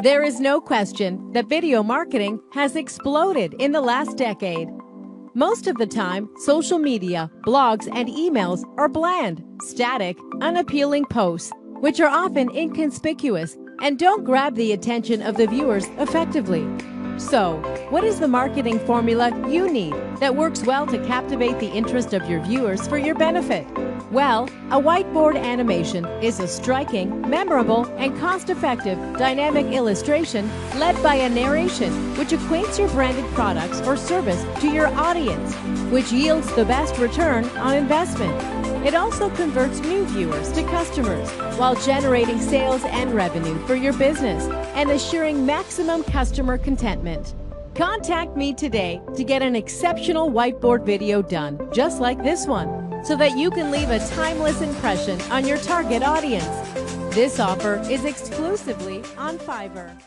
There is no question that video marketing has exploded in the last decade. Most of the time, social media, blogs, and emails are bland, static, unappealing posts, which are often inconspicuous and don't grab the attention of the viewers effectively. So, what is the marketing formula you need that works well to captivate the interest of your viewers for your benefit? Well, a whiteboard animation is a striking, memorable, and cost-effective dynamic illustration led by a narration which acquaints your branded products or service to your audience, which yields the best return on investment. It also converts new viewers to customers while generating sales and revenue for your business and assuring maximum customer contentment. Contact me today to get an exceptional whiteboard video done, just like this one, so that you can leave a timeless impression on your target audience. This offer is exclusively on Fiverr.